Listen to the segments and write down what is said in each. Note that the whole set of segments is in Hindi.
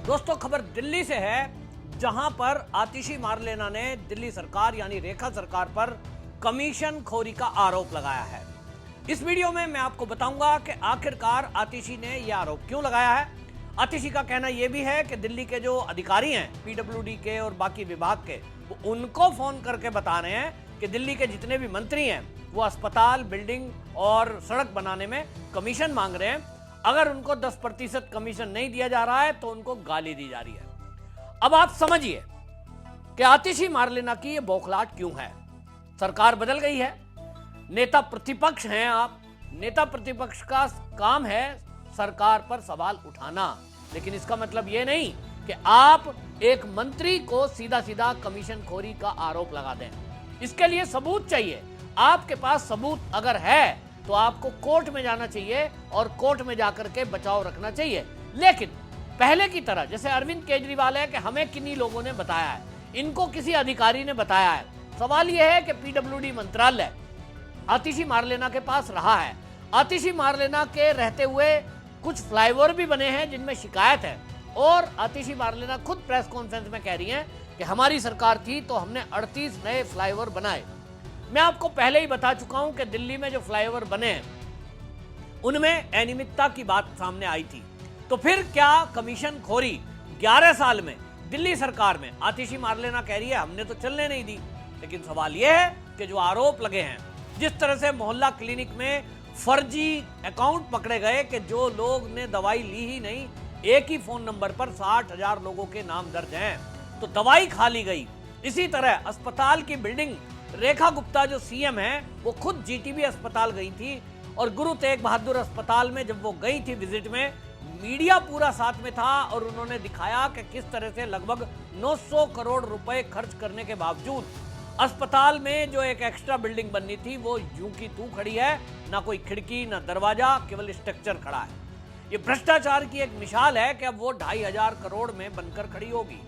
दोस्तों खबर दिल्ली से है, जहां पर आतिशी मारलेना ने दिल्ली सरकार यानी रेखा सरकार पर कमीशन खोरी का आरोप लगाया है। इस वीडियो में मैं आपको बताऊंगा कि आखिरकार आतिशी ने यह आरोप क्यों लगाया है। आतिशी का कहना यह भी है कि दिल्ली के जो अधिकारी हैं पीडब्ल्यूडी के और बाकी विभाग के, वो उनको फोन करके बता रहे हैं कि दिल्ली के जितने भी मंत्री हैं वो अस्पताल, बिल्डिंग और सड़क बनाने में कमीशन मांग रहे हैं। अगर उनको 10% कमीशन नहीं दिया जा रहा है तो उनको गाली दी जा रही है। अब आप समझिए कि आतिशी मारलेना की ये बौखलाहट क्यों है। सरकार बदल गई है, नेता प्रतिपक्ष हैं आप, नेता प्रतिपक्ष का काम है सरकार पर सवाल उठाना, लेकिन इसका मतलब ये नहीं कि आप एक मंत्री को सीधा सीधा कमीशन खोरी का आरोप लगा दें। इसके लिए सबूत चाहिए। आपके पास सबूत अगर है तो आपको कोर्ट में जाना चाहिए और कोर्ट में जाकर के बचाव रखना चाहिए। लेकिन पहले की तरह जैसे अरविंद केजरीवाल है कि हमें किन्हीं लोगों ने बताया है, इनको किसी अधिकारी ने बताया है। सवाल यह है कि पीडब्ल्यूडी मंत्रालय आतिशी मारलेना के पास रहा है। आतिशी मारलेना के रहते हुए कुछ फ्लाईओवर भी बने हैं जिनमें शिकायत है, और आतिशी मारलेना खुद प्रेस कॉन्फ्रेंस में कह रही हैं कि हमारी सरकार थी तो हमने 38 नए फ्लाईओवर बनाए। मैं आपको पहले ही बता चुका हूं कि दिल्ली में जो फ्लाईओवर बने हैं उनमें अनियमितता की बात सामने आई थी। तो फिर क्या कमीशन खोरी 11 साल में दिल्ली सरकार में आतिशी मारलेना कह रही है हमने तो चलने नहीं दी। लेकिन सवाल यह है कि जो आरोप लगे हैं, जिस तरह से मोहल्ला क्लिनिक में फर्जी अकाउंट पकड़े गए कि जो लोग ने दवाई ली ही नहीं, एक ही फोन नंबर पर 60,000 लोगों के नाम दर्ज हैं, तो दवाई खा ली गई। इसी तरह अस्पताल की बिल्डिंग, रेखा गुप्ता जो सीएम है वो खुद जीटीबी अस्पताल गई थी, और गुरु तेग बहादुर अस्पताल में जब वो गई थी विजिट में, मीडिया पूरा साथ में था और उन्होंने दिखाया कि किस तरह से लगभग 900 करोड़ रुपए खर्च करने के बावजूद अस्पताल में जो एक एक्स्ट्रा बिल्डिंग बननी थी वो यूं की तू खड़ी है, ना कोई खिड़की ना दरवाजा, केवल स्ट्रक्चर खड़ा है। ये भ्रष्टाचार की एक मिसाल है कि अब वो 2,500 करोड़ में बनकर खड़ी होगी।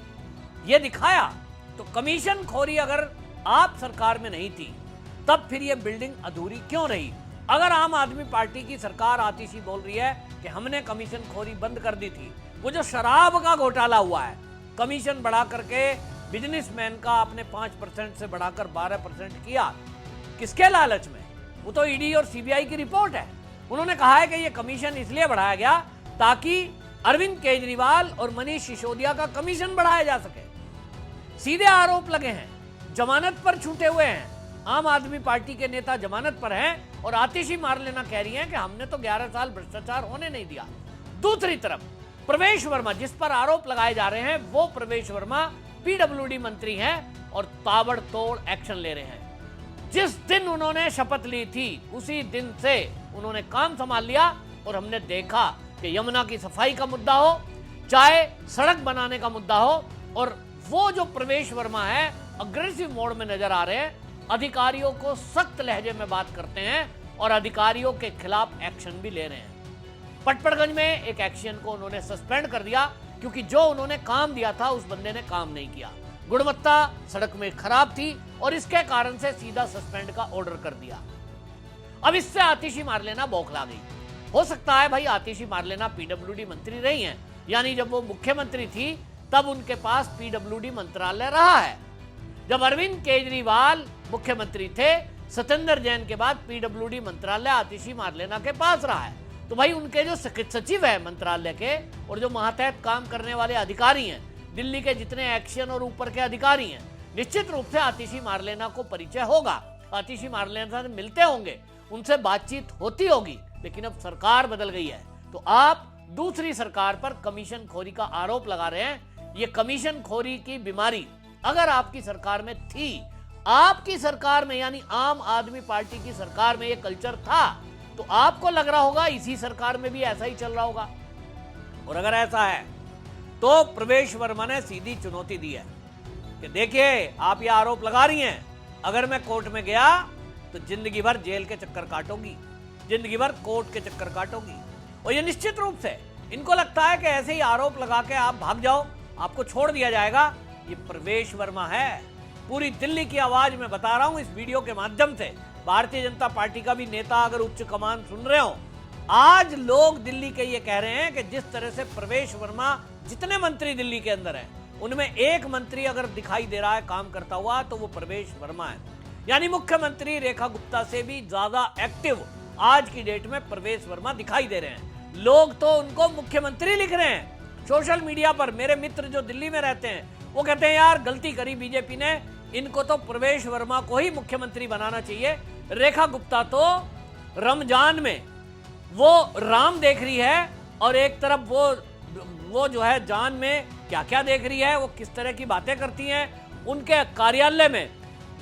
ये दिखाया। तो कमीशन खोरी अगर आप सरकार में नहीं थी तब फिर ये बिल्डिंग अधूरी क्यों रही। अगर आम आदमी पार्टी की सरकार आतिशी बोल रही है कि हमने कमीशन खोरी बंद कर दी थी, वो जो शराब का घोटाला हुआ है, कमीशन बढ़ा करके बिजनेसमैन का आपने 5% से बढ़ाकर 12% किया, किसके लालच में? वो तो ईडी और सीबीआई की रिपोर्ट है। उन्होंने कहा है कि ये कमीशन इसलिए बढ़ाया गया ताकि अरविंद केजरीवाल और मनीष सिसोदिया का कमीशन बढ़ाया जा सके। सीधे आरोप लगे हैं, जमानत पर छूटे हुए हैं, आम आदमी पार्टी के नेता जमानत पर हैं, और आतिशी मारलेना कह रही हैं कि हमने तो 11 साल भ्रष्टाचार होने नहीं दिया। दूसरी तरफ प्रवेश वर्मा, जिस पर आरोप लगाए जा रहे हैं, वो प्रवेश वर्मा पीडब्ल्यूडी मंत्री हैं और ताबड़तोड़ एक्शन ले रहे हैं। जिस दिन उन्होंने शपथ ली थी उसी दिन से उन्होंने काम संभाल लिया, और हमने देखा कि यमुना की सफाई का मुद्दा हो, चाहे सड़क बनाने का मुद्दा हो, और वो जो प्रवेश वर्मा है अग्रेसिव मोड में नजर आ रहे हैं, अधिकारियों को सख्त लहजे में बात करते हैं और अधिकारियों के खिलाफ एक्शन भी ले रहे हैं। पटपड़गंज में एक एक्शन को उन्होंने सस्पेंड कर दिया क्योंकि जो उन्होंने काम दिया था उस बंदे ने काम नहीं किया, गुणवत्ता सड़क में खराब थी और इसके कारण से सीधा सस्पेंड का ऑर्डर कर दिया। अब इससे आतिशी मारलेना बौखला गई। हो सकता है भाई आतिशी मारलेना पीडब्ल्यूडी मंत्री रही हैं, यानी जब वो मुख्यमंत्री थी तब उनके पास पीडब्ल्यूडी मंत्रालय रहा है। जब अरविंद केजरीवाल मुख्यमंत्री थे, सत्येंद्र जैन के बाद पीडब्ल्यूडी मंत्रालय आतिशी मारलेना के पास रहा है। तो भाई उनके जो सचिव है मंत्रालय के और जो महातहत काम करने वाले अधिकारी हैं, दिल्ली के जितने एक्शन और ऊपर के अधिकारी हैं, निश्चित रूप से आतिशी मारलेना को परिचय होगा, आतिशी मारलेना से मिलते होंगे, उनसे बातचीत होती होगी। लेकिन अब सरकार बदल गई है तो आप दूसरी सरकार पर कमीशन खोरी का आरोप लगा रहे हैं। ये कमीशन खोरी की बीमारी अगर आपकी सरकार में थी, आपकी सरकार में यानी आम आदमी पार्टी की सरकार में ये कल्चर था, तो आपको लग रहा होगा इसी सरकार में भी ऐसा ही चल रहा होगा। और अगर ऐसा है तो प्रवेश वर्मा ने सीधी चुनौती दी है कि देखिए आप ये आरोप लगा रही हैं, अगर मैं कोर्ट में गया तो जिंदगी भर जेल के चक्कर काटूंगी, जिंदगी भर कोर्ट के चक्कर काटूंगी। और ये निश्चित रूप से इनको लगता है कि ऐसे ही आरोप लगा के आप भाग जाओ, आपको छोड़ दिया जाएगा। ये प्रवेश वर्मा है, पूरी दिल्ली की आवाज में बता रहा हूं इस वीडियो के माध्यम से। भारतीय जनता पार्टी का भी नेता अगर उच्च कमान सुन रहे हो आज लोग दिल्ली के ये कह रहे हैं कि जिस तरह से प्रवेश वर्मा, जितने मंत्री दिल्ली के अंदर हैं उनमें एक मंत्री अगर दिखाई दे रहा है काम करता हुआ तो वो प्रवेश वर्मा है। यानी मुख्यमंत्री रेखा गुप्ता से भी ज्यादा एक्टिव आज की डेट में प्रवेश वर्मा दिखाई दे रहे हैं। लोग तो उनको मुख्यमंत्री लिख रहे हैं सोशल मीडिया पर। मेरे मित्र जो दिल्ली में रहते हैं वो कहते हैं यार गलती करी बीजेपी ने, इनको तो प्रवेश वर्मा को ही मुख्यमंत्री बनाना चाहिए। रेखा गुप्ता तो रमजान में वो राम देख रही है और एक तरफ वो जो है जान में क्या क्या देख रही है, वो किस तरह की बातें करती हैं। उनके कार्यालय में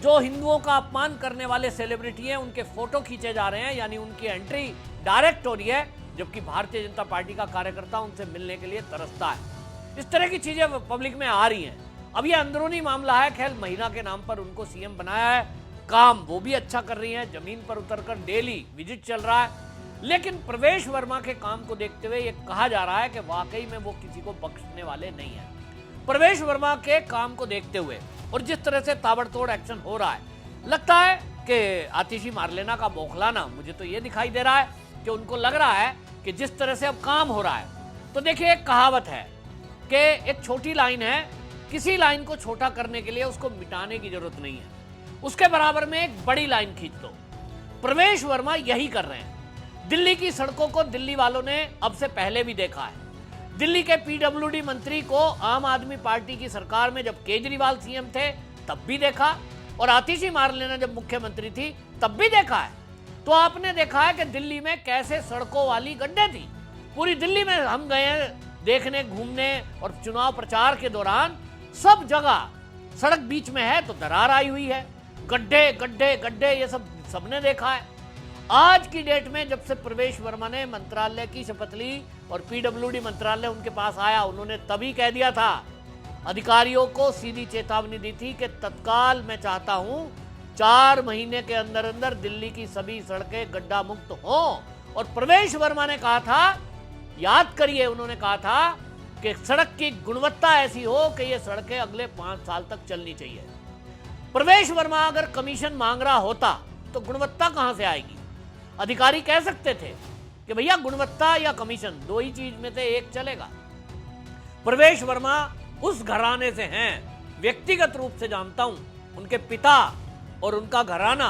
जो हिंदुओं का अपमान करने वाले सेलिब्रिटी हैं उनके फोटो खींचे जा रहे हैं, यानी उनकी एंट्री डायरेक्ट हो रही है, जबकि भारतीय जनता पार्टी का कार्यकर्ता उनसे मिलने के लिए तरसता है। इस तरह की चीजें पब्लिक में आ रही हैं। अब ये अंदरूनी मामला है। खैर महिला के नाम पर उनको सीएम बनाया है, काम वो भी अच्छा कर रही है, जमीन पर उतरकर डेली विजिट चल रहा है। लेकिन प्रवेश वर्मा के काम को देखते हुए ये कहा जा रहा है कि वाकई में वो किसी को बख्शने वाले नहीं है। प्रवेश वर्मा के काम को देखते हुए और जिस तरह से ताबड़तोड़ एक्शन हो रहा है, लगता है कि आतिशी मारलेना का बौखलाना, मुझे तो ये दिखाई दे रहा है कि उनको लग रहा है कि जिस तरह से अब काम हो रहा है। तो देखिए एक कहावत है कि एक छोटी लाइन है, किसी लाइन को छोटा करने के लिए उसको मिटाने की जरूरत नहीं है, उसके बराबर में एक बड़ी लाइन खींच दो। प्रवेश वर्मा यही कर रहे हैं। दिल्ली की सड़कों को दिल्ली वालों ने अब से पहले भी देखा है। दिल्ली के पीडब्ल्यूडी मंत्री को आम आदमी पार्टी की सरकार में जब केजरीवाल सीएम थे तब भी देखा, और आतिशी मारलेना जब मुख्यमंत्री थी तब भी देखा है। तो आपने देखा है कि दिल्ली में कैसे सड़कों वाली गड्ढे थी। पूरी दिल्ली में हम गए हैं देखने, घूमने, और चुनाव प्रचार के दौरान सब जगह सड़क बीच में है तो दरार आई हुई है, गड्ढे गड्ढे गड्ढे, ये सब सबने देखा है। आज की डेट में जब से प्रवेश वर्मा ने मंत्रालय की शपथ ली और पीडब्ल्यूडी मंत्रालय उनके पास आया, उन्होंने तभी कह दिया था, अधिकारियों को सीधी चेतावनी दी थी कि तत्काल मैं चाहता हूं 4 महीने के अंदर अंदर दिल्ली की सभी सड़कें गड्ढा मुक्त हों। और प्रवेश वर्मा ने कहा था, याद करिए, उन्होंने कहा था कि सड़क की गुणवत्ता ऐसी हो कि ये सड़कें अगले 5 साल तक चलनी चाहिए। प्रवेश वर्मा अगर कमीशन मांग रहा होता तो गुणवत्ता कहां से आएगी? अधिकारी कह सकते थे कि भैया गुणवत्ता या कमीशन, 2 ही चीज में से एक चलेगा। प्रवेश वर्मा उस घराने से हैं, व्यक्तिगत रूप से जानता हूं, उनके पिता और उनका घराना,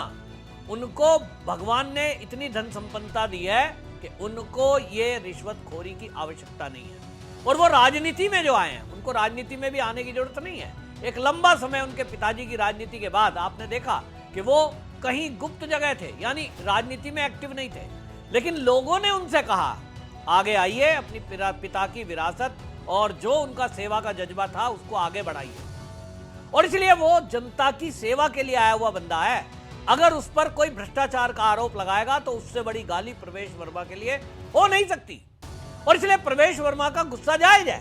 उनको भगवान ने इतनी धन संपन्नता दी है कि उनको ये रिश्वतखोरी की आवश्यकता नहीं है। और वो राजनीति में जो आए हैं, उनको राजनीति में भी आने की जरूरत नहीं है। एक लंबा समय उनके पिताजी की राजनीति के बाद आपने देखा कि वो कहीं गुप्त जगह थे, यानी राजनीति में एक्टिव नहीं थे, लेकिन लोगों ने उनसे कहा आगे आइए, अपनी पिता की विरासत और जो उनका सेवा का जज्बा था उसको आगे बढ़ाइए। और इसलिए वो जनता की सेवा के लिए आया हुआ बंदा है। अगर उस पर कोई भ्रष्टाचार का आरोप लगाएगा तो उससे बड़ी गाली प्रवेश वर्मा के लिए हो नहीं सकती। और इसलिए प्रवेश वर्मा का गुस्सा जायज है।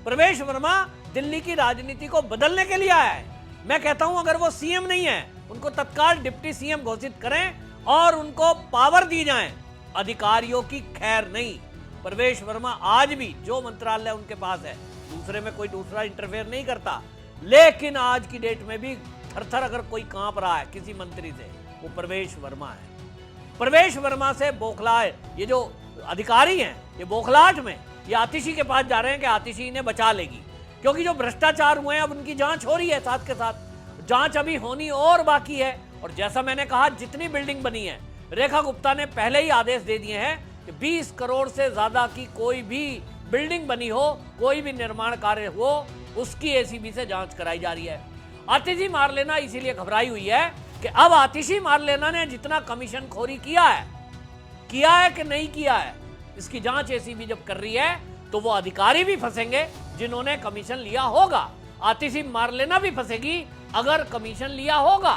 प्रवेश वर्मा दिल्ली की राजनीति को बदलने के लिए आया है। मैं कहता हूं अगर वो सीएम नहीं है, उनको तत्काल डिप्टी सीएम घोषित करें और उनको पावर दी जाए, अधिकारियों की खैर नहीं। प्रवेश वर्मा आज भी जो मंत्रालय उनके पास है, दूसरे में कोई दूसरा इंटरफेयर नहीं करता, लेकिन आज की डेट में भी थर-थर अगर कोई कांप रहा है किसी मंत्री से, वो प्रवेश वर्मा है। प्रवेश वर्मा से बौखलाए ये जो अधिकारी हैं, ये बौखलाहट में ये आतिशी के पास जा रहे हैं कि आतिशी इन्हें बचा लेगी, क्योंकि जो भ्रष्टाचार हुए हैं अब उनकी जांच हो रही है, साथ के साथ जांच अभी होनी और बाकी है। और जैसा मैंने कहा, जितनी बिल्डिंग बनी है, रेखा गुप्ता ने पहले ही आदेश दे दिए हैं कि 20 करोड़ से ज्यादा की कोई भी बिल्डिंग बनी हो, कोई भी निर्माण कार्य हो, उसकी एसीबी से जांच कराई जा रही है। आतिशी मारलेना इसीलिए घबराई हुई है कि अब आतिशी मारलेना ने जितना कमीशन खोरी किया है कि नहीं किया है, इसकी जांच एसीबी जब कर रही है तो वो अधिकारी भी फंसेंगे जिन्होंने कमीशन लिया होगा। आतिशी मारलेना भी फंसेगी अगर कमीशन लिया होगा,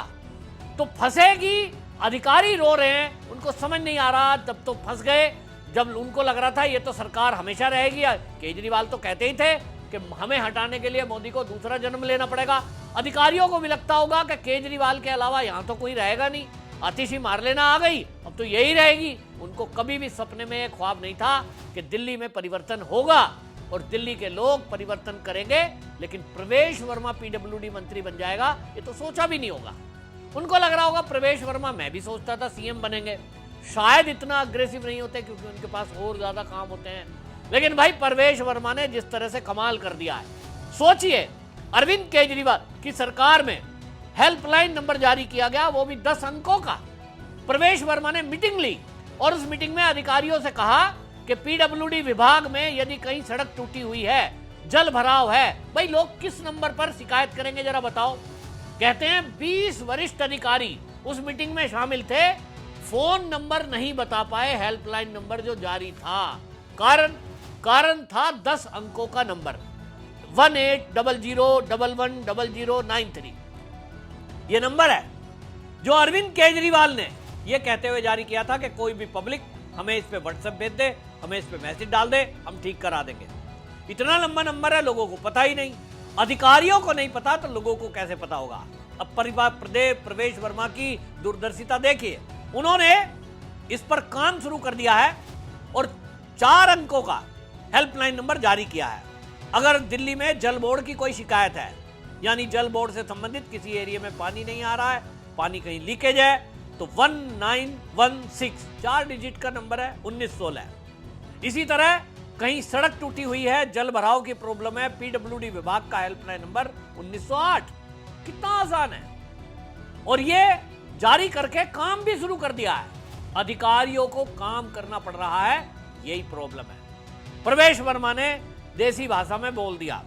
तो फंसेगी। अधिकारी रो रहे हैं, उनको समझ नहीं आ रहा, तब तो फंस गए जब उनको लग रहा था ये तो सरकार हमेशा रहेगी। केजरीवाल तो कहते ही थे कि हमें हटाने के लिए मोदी को दूसरा जन्म लेना पड़ेगा। अधिकारियों को भी लगता होगा कि केजरीवाल के अलावा यहाँ तो कोई रहेगा नहीं, आतिशी मारलेना आ गई, अब तो यही रहेगी। उनको कभी भी सपने में ख्वाब नहीं था कि दिल्ली में परिवर्तन होगा और दिल्ली के लोग परिवर्तन करेंगे, लेकिन प्रवेश वर्मा पीडब्ल्यूडी मंत्री बन जाएगा, ये तो सोचा भी नहीं होगा। उनको लग रहा होगा प्रवेश वर्मा, मैं भी सोचता था सीएम बनेंगे, शायद इतना अग्रेसिव नहीं होते क्योंकि उनके पास और ज्यादा काम होते हैं। लेकिन भाई परवेश वर्मा ने जिस तरह से कमाल कर दिया है, सोचिए अरविंद केजरीवाल की सरकार में हेल्पलाइन नंबर जारी किया गया, वो भी 10 अंकों का। परवेश वर्मा ने मीटिंग ली और उस मीटिंग में अधिकारियों से कहा कि पीडब्ल्यूडी विभाग में यदि कहीं सड़क टूटी हुई है, जल भराव है, भाई लोग किस नंबर पर शिकायत करेंगे जरा बताओ। कहते हैं 20 वरिष्ठ अधिकारी उस मीटिंग में शामिल थे, फोन नंबर नहीं बता पाए, हेल्पलाइन नंबर जो जारी था। कारण था 10 अंकों का नंबर 1800110093। ये नंबर है जो अरविंद केजरीवाल ने ये कहते हुए जारी किया था कि कोई भी पब्लिक हमें इस पे व्हाट्सएप भेज दे, हमें इस पे मैसेज डाल दे, हम ठीक करा देंगे। इतना लंबा नंबर है, लोगों को पता ही नहीं, अधिकारियों को नहीं पता तो लोगों को कैसे पता होगा। अब प्रवेश वर्मा की दूरदर्शिता देखिए, उन्होंने इस पर काम शुरू कर दिया है और 4 अंकों का हेल्पलाइन नंबर जारी किया है। अगर दिल्ली में जल बोर्ड की कोई शिकायत है, यानी जल बोर्ड से संबंधित किसी एरिया में पानी नहीं आ रहा है, पानी कहीं लीकेज है, तो 1916 4 डिजिट का नंबर है, 1916। इसी तरह कहीं सड़क टूटी हुई है, जल भराव की प्रॉब्लम है, पीडब्ल्यूडी विभाग का हेल्पलाइन नंबर 1908। कितना आसान है, और ये जारी करके काम भी शुरू कर दिया है। अधिकारियों को काम करना पड़ रहा है, यही प्रॉब्लम है। प्रवेश वर्मा ने देसी भाषा में बोल दिया,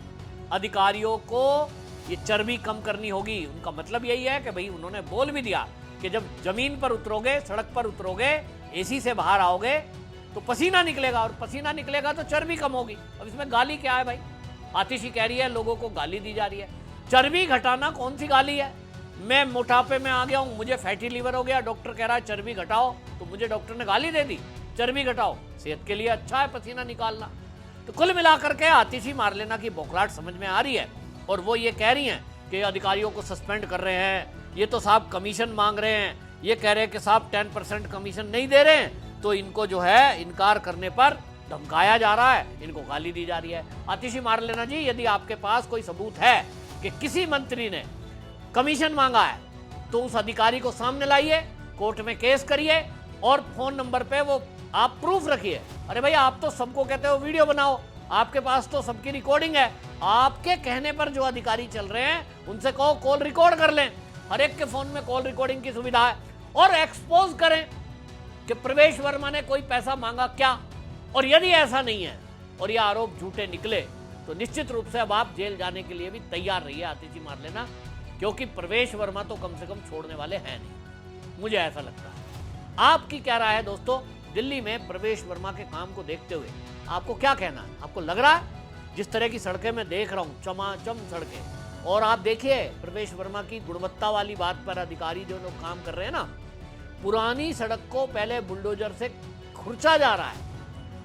अधिकारियों को ये चर्बी कम करनी होगी। उनका मतलब यही है कि भाई उन्होंने बोल भी दिया कि जब जमीन पर उतरोगे, सड़क पर उतरोगे, एसी से बाहर आओगे तो पसीना निकलेगा, और पसीना निकलेगा तो चर्बी कम होगी। अब इसमें गाली क्या है भाई? आतिशी कह रही है लोगों को गाली दी जा रही है। चर्बी घटाना कौन सी गाली है? मैं मोटापे में आ गया हूं, मुझे फैटी लीवर हो गया, डॉक्टर कह रहा है चर्बी घटाओ, तो मुझे डॉक्टर ने गाली दे दी? चर्बी घटाओ, सेहत के लिए अच्छा है पसीना निकालना। तो कुल मिलाकर के आतिशी मारलेना की बौखलाहट समझ में आ रही है, और वो ये कह रही हैं कि अधिकारियों को सस्पेंड कर रहे हैं, ये तो साहब कमीशन मांग रहे हैं, ये कह रहे हैं कि साहब 10% कमीशन नहीं दे रहे हैं, तो इनको जो है इनकार करने पर धमकाया जा रहा है, इनको गाली दी जा रही है। आतिशी मारलेना जी, यदि आपके पास कोई सबूत है कि किसी मंत्री ने कमीशन मांगा है तो उस अधिकारी को सामने लाइए, कोर्ट में केस करिए, और फोन नंबर पे वो आप प्रूफ रखिए। अरे भाई आप तो सबको कहते हो वीडियो बनाओ, आपके पास तो सबकी रिकॉर्डिंग है, आपके कहने पर जो अधिकारी चल रहे हैं उनसे कहो कॉल रिकॉर्ड कर लें। हर एक के फोन में कॉल रिकॉर्डिंग की सुविधा है, और एक्सपोज करें कि प्रवेश वर्मा ने कोई पैसा मांगा क्या। और यदि ऐसा नहीं है और ये आरोप झूठे निकले तो निश्चित रूप से अब आप जेल जाने के लिए भी तैयार रहिए आतिशी मारलेना, क्योंकि प्रवेश वर्मा तो कम से कम छोड़ने वाले हैं नहीं, मुझे ऐसा लगता है। आपकी क्या राय है दोस्तों? दिल्ली में प्रवेश वर्मा के काम को देखते हुए आपको क्या कहना है? आपको लग रहा है, जिस तरह की सड़कें मैं देख रहा हूँ, चमाचम सड़कें, और आप देखिए प्रवेश वर्मा की गुणवत्ता वाली बात पर अधिकारी जो लोग काम कर रहे हैं ना, पुरानी सड़क को पहले बुलडोजर से खुरचा जा रहा है,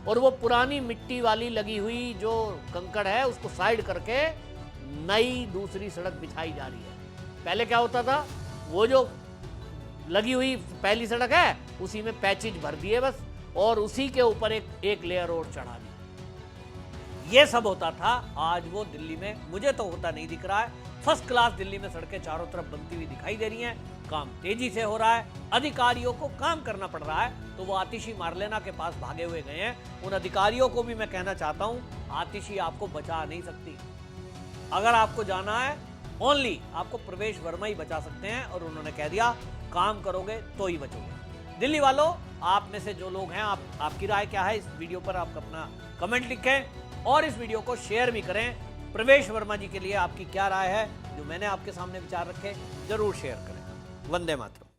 और वो पुरानी मिट्टी वाली लगी हुई जो कंकड़ है उसको साइड करके नई दूसरी सड़क बिछाई जा रही है। पहले क्या होता था, वो जो लगी हुई पहली सड़क है उसी में पैचेज भर दिए बस, और उसी के ऊपर एक लेयर और चढ़ा दी। ये सब होता था। आज वो दिल्ली में मुझे तो होता नहीं दिख रहा है। फर्स्ट क्लास दिल्ली में सड़कें चारों तरफ बनती हुई दिखाई दे रही हैं, काम तेजी से हो रहा है, अधिकारियों को काम करना पड़ रहा है। तो वो आतिशी मारलेना के पास भागे हुए गए हैं। उन अधिकारियों को भी मैं कहना चाहता हूं, आतिशी आपको बचा नहीं सकती। अगर आपको जाना है, ओनली आपको प्रवेश वर्मा ही बचा सकते हैं, और उन्होंने कह दिया काम करोगे तो ही बचोगे। दिल्ली वालों, आप में से जो लोग हैं, आपकी राय क्या है? इस वीडियो पर आप अपना कमेंट लिखें और इस वीडियो को शेयर भी करें। प्रवेश वर्मा जी के लिए आपकी क्या राय है? जो मैंने आपके सामने विचार रखे, जरूर शेयर करें। वंदे मातरम।